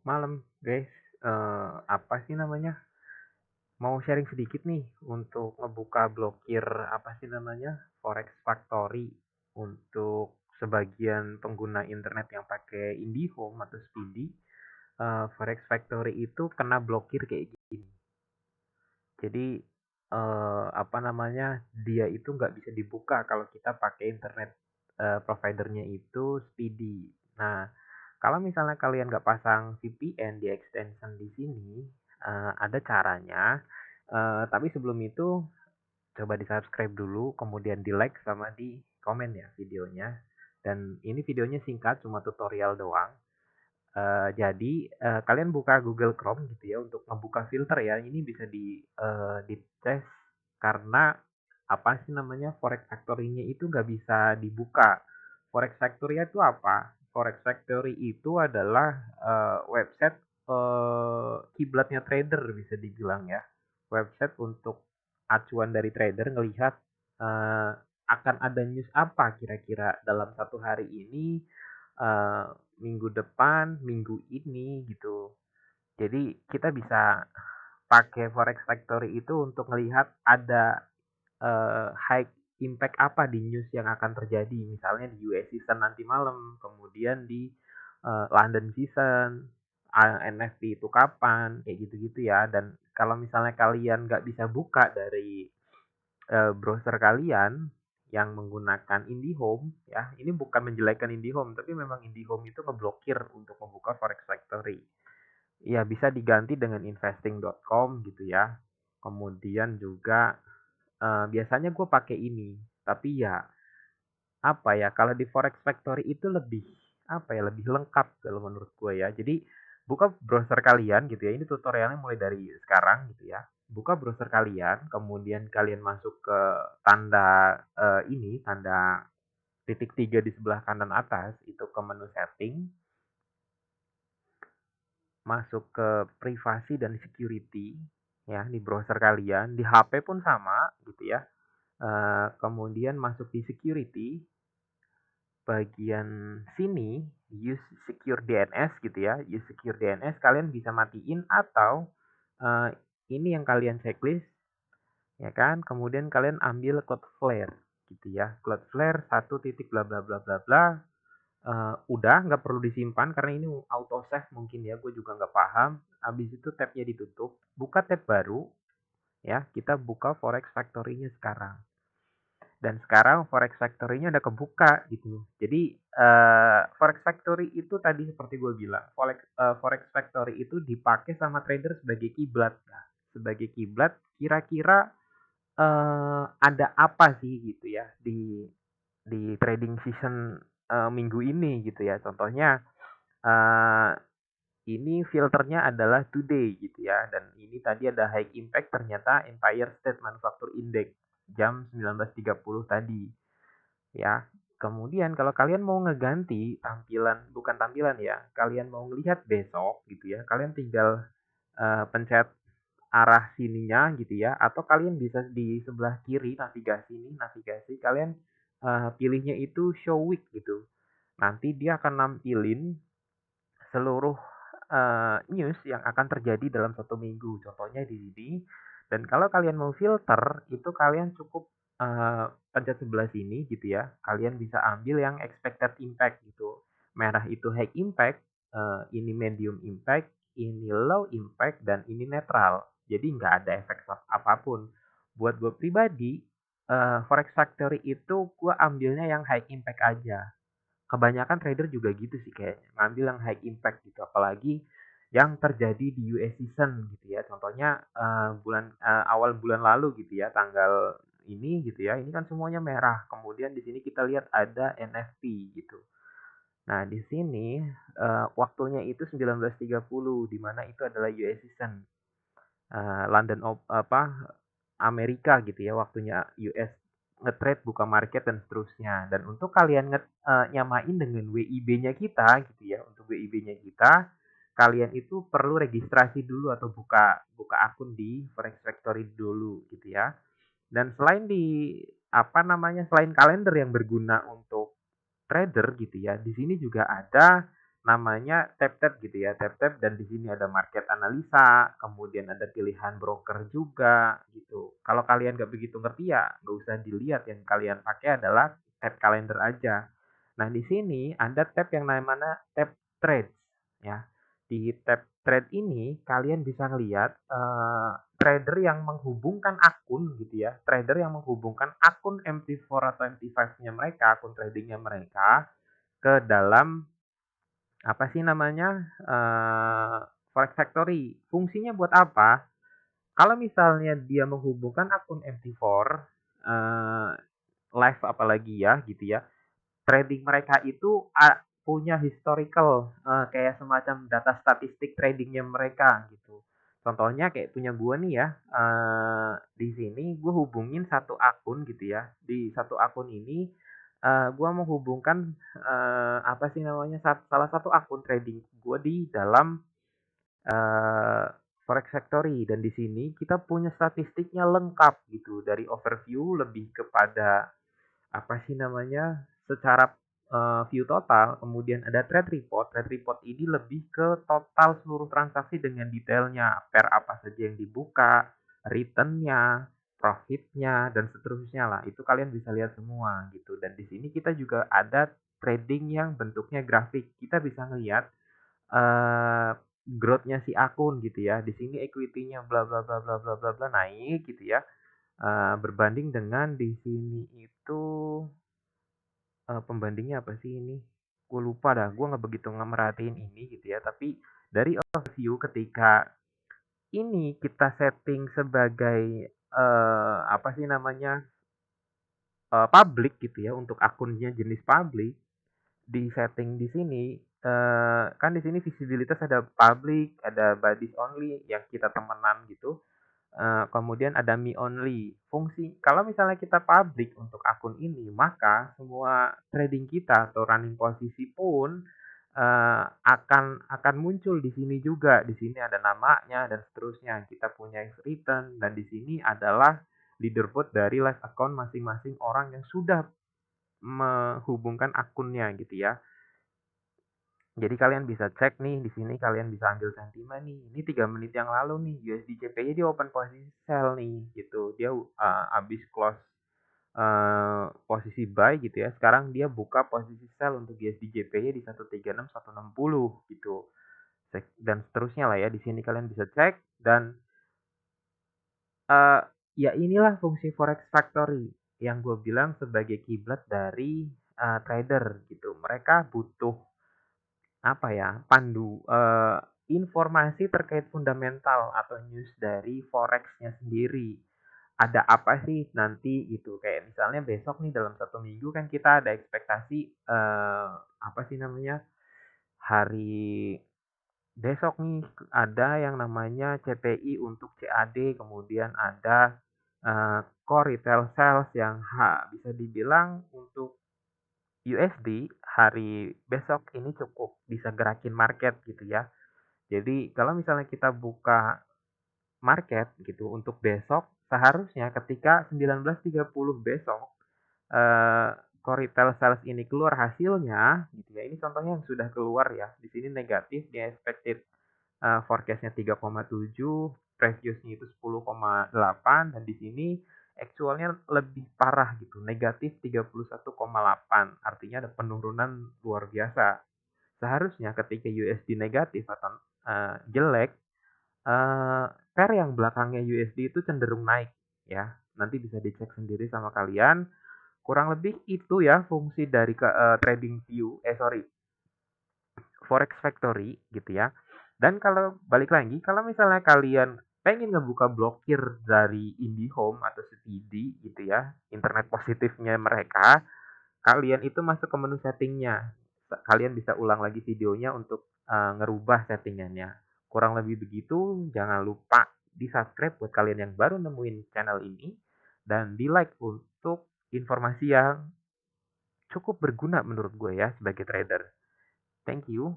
malam guys. Apa sih namanya? Mau sharing sedikit nih untuk ngebuka blokir apa sih namanya? Forex Factory untuk sebagian pengguna internet yang pakai IndiHome atau Speedy. Forex Factory itu kena blokir kayak gini. Jadi apa namanya? Dia itu nggak bisa dibuka kalau kita pakai internet providernya itu Speedy. Nah, kalau misalnya kalian nggak pasang VPN di extension di sini, ada caranya. Tapi sebelum itu coba di-subscribe dulu, kemudian di-like sama di komen ya videonya. Dan ini videonya singkat, cuma tutorial doang. Jadi kalian buka Google Chrome gitu ya untuk ngebuka filter ya. Ini bisa dites karena apa sih namanya Forex Factory-nya itu nggak bisa dibuka. Forex Factory itu apa? Forex Factory itu adalah website kiblatnya trader bisa dibilang ya. Website untuk acuan dari trader ngelihat eh, akan ada news apa kira-kira dalam satu hari ini, eh, minggu depan, minggu ini gitu. Jadi kita bisa pakai Forex Factory itu untuk melihat ada high impact apa di news yang akan terjadi. Misalnya di US season nanti malam, kemudian di London season, NFT itu kapan, kayak gitu-gitu ya. Dan kalau misalnya kalian nggak bisa buka dari browser kalian yang menggunakan IndiHome ya, ini bukan menjelekkan IndiHome, tapi memang IndiHome itu ngeblokir untuk membuka Forex Factory. Ya bisa diganti dengan investing.com gitu ya. Kemudian juga biasanya gue pakai ini, tapi ya apa ya, kalau di Forex Factory itu lebih apa ya, lebih lengkap kalau menurut gue ya. Jadi buka browser kalian gitu ya. Ini tutorialnya mulai dari sekarang gitu ya. Buka browser kalian, kemudian kalian masuk ke tanda ini, tanda titik tiga di sebelah kanan atas itu ke menu setting, masuk ke privasi dan security ya di browser kalian, di HP pun sama gitu ya. Kemudian masuk di security, bagian sini use secure DNS gitu ya. Use secure DNS kalian bisa matiin atau eh, ini yang kalian checklist ya kan. Kemudian kalian ambil Cloudflare gitu ya. Cloudflare satu titik bla bla bla bla bla. Udah nggak perlu disimpan karena ini auto save mungkin ya. Gue juga nggak paham. Habis itu tabnya ditutup. Buka tab baru ya. Kita buka Forex Factory-nya sekarang. Dan sekarang Forex Factory-nya udah kebuka gitu. Jadi Forex Factory itu tadi seperti gue bilang, Forex Factory itu dipakai sama trader sebagai kiblat. Nah, sebagai kiblat kira-kira ada apa sih gitu ya di trading season minggu ini gitu ya. Contohnya eh, ini filternya adalah today gitu ya. Dan ini tadi ada high impact ternyata Empire State Manufacture Index jam 19.30 tadi ya. Kemudian kalau kalian mau ngeganti tampilan, bukan tampilan ya, kalian mau ngelihat besok gitu ya, kalian tinggal pencet arah sininya gitu ya, atau kalian bisa di sebelah kiri navigasi ini, navigasi kalian pilihnya itu show week gitu. Nanti dia akan nampilin seluruh news yang akan terjadi dalam satu minggu. Contohnya di sini. Dan kalau kalian mau filter, itu kalian cukup pencet sebelah sini gitu ya. Kalian bisa ambil yang expected impact gitu. Merah itu high impact, ini medium impact, ini low impact, dan ini netral. Jadi nggak ada efek apapun. Buat gue pribadi, Forex Factory itu gue ambilnya yang high impact aja. Kebanyakan trader juga gitu sih kayaknya, ngambil yang high impact gitu, apalagi yang terjadi di US season gitu ya. Contohnya awal bulan lalu gitu ya, tanggal ini gitu ya. Ini kan semuanya merah. Kemudian di sini kita lihat ada NFT gitu. Nah, di sini waktunya itu 19.30 di mana itu adalah US season. London apa Amerika gitu ya, waktunya US nge-trade buka market dan seterusnya. Dan untuk kalian nyamain dengan WIB-nya kita gitu ya, untuk WIB-nya kita, kalian itu perlu registrasi dulu atau buka buka akun di Forex Factory dulu gitu ya. Dan selain di apa namanya, selain kalender yang berguna untuk trader gitu ya, di sini juga ada namanya tab-tab gitu ya, tab-tab, dan di sini ada market analisa, kemudian ada pilihan broker juga gitu. Kalau kalian nggak begitu ngerti ya nggak usah dilihat, yang kalian pakai adalah tab kalender aja. Nah, di sini ada tab yang namanya tab trades ya. Di tab trade ini kalian bisa ngelihat trader yang menghubungkan akun gitu ya, trader yang menghubungkan akun MT4 atau MT5-nya mereka, akun tradingnya mereka ke dalam apa sih namanya, Forex Factory. Fungsinya buat apa? Kalau misalnya dia menghubungkan akun MT4, eee, live apalagi ya, gitu ya, trading mereka itu punya historical, kayak semacam data statistik tradingnya mereka, gitu. Contohnya kayak punya gua nih ya, di sini gue hubungin satu akun gitu ya, di satu akun ini, gua menghubungkan, apa sih namanya, salah satu akun trading gue di dalam, eee, Forex Factory, dan di sini kita punya statistiknya lengkap gitu, dari overview lebih kepada apa sih namanya, secara, view total, kemudian ada trade report. Trade report ini lebih ke total seluruh transaksi dengan detailnya, pair apa saja yang dibuka, return-nya, profit-nya, dan seterusnya lah. Itu kalian bisa lihat semua gitu. Dan di sini kita juga ada trading yang bentuknya grafik. Kita bisa ngelihat, eee, growth-nya si akun gitu ya. Di sini equity-nya bla bla bla bla bla bla bla naik gitu ya, berbanding dengan di sini itu, pembandingnya apa sih ini? Gue lupa dah, gue nggak begitu merhatiin ini gitu ya. Tapi dari overview ketika ini kita setting sebagai, apa sih namanya, public gitu ya, untuk akunnya jenis public, di setting di sini, kan di sini visibilitas ada public, ada buddies only yang kita temenan gitu. Kemudian ada me only. Fungsi kalau misalnya kita public untuk akun ini, maka semua trading kita atau running posisi pun, akan muncul di sini juga. Di sini ada namanya dan seterusnya. Kita punya return, dan di sini adalah leaderboard dari live account masing-masing orang yang sudah menghubungkan akunnya gitu ya. Jadi kalian bisa cek nih, di sini kalian bisa ambil sentimen nih. Ini 3 menit yang lalu nih, USD CPY dia open posisi sell nih, gitu. Dia habis close posisi buy gitu ya. Sekarang dia buka posisi sell untuk USD JPY di 136, 160 gitu. Dan seterusnya lah ya. Di sini kalian bisa cek, dan eh ya inilah fungsi Forex Factory yang gue bilang sebagai kiblat dari trader gitu. Mereka butuh apa ya, pandu, informasi terkait fundamental atau news dari forex-nya sendiri. Ada apa sih nanti gitu, kayak misalnya besok nih dalam 1 minggu kan kita ada ekspektasi, apa sih namanya, hari besok nih ada yang namanya CPI untuk CAD, kemudian ada, core retail sales yang bisa dibilang untuk USD hari besok ini cukup bisa gerakin market gitu ya. Jadi kalau misalnya kita buka market gitu untuk besok, seharusnya ketika 19.30 besok, eee, core retail sales ini keluar hasilnya gitu ya, ini contohnya yang sudah keluar ya, di sini negatif, dia expected, forecast-nya 3,7, previous-nya itu 10,8, dan di sini actual-nya lebih parah gitu, negatif 31,8, artinya ada penurunan luar biasa. Seharusnya ketika USD negatif atau, jelek, pair yang belakangnya USD itu cenderung naik ya. Nanti bisa dicek sendiri sama kalian. Kurang lebih itu ya fungsi dari TradingView, sorry, Forex Factory gitu ya. Dan kalau balik lagi, kalau misalnya kalian pengen ngebuka blokir dari IndiHome atau Speedy gitu ya, internet positifnya mereka, kalian itu masuk ke menu settingnya. Kalian bisa ulang lagi videonya untuk ngerubah settingannya. Kurang lebih begitu. Jangan lupa di-subscribe buat kalian yang baru nemuin channel ini, dan di-like untuk informasi yang cukup berguna menurut gue ya sebagai trader. Thank you.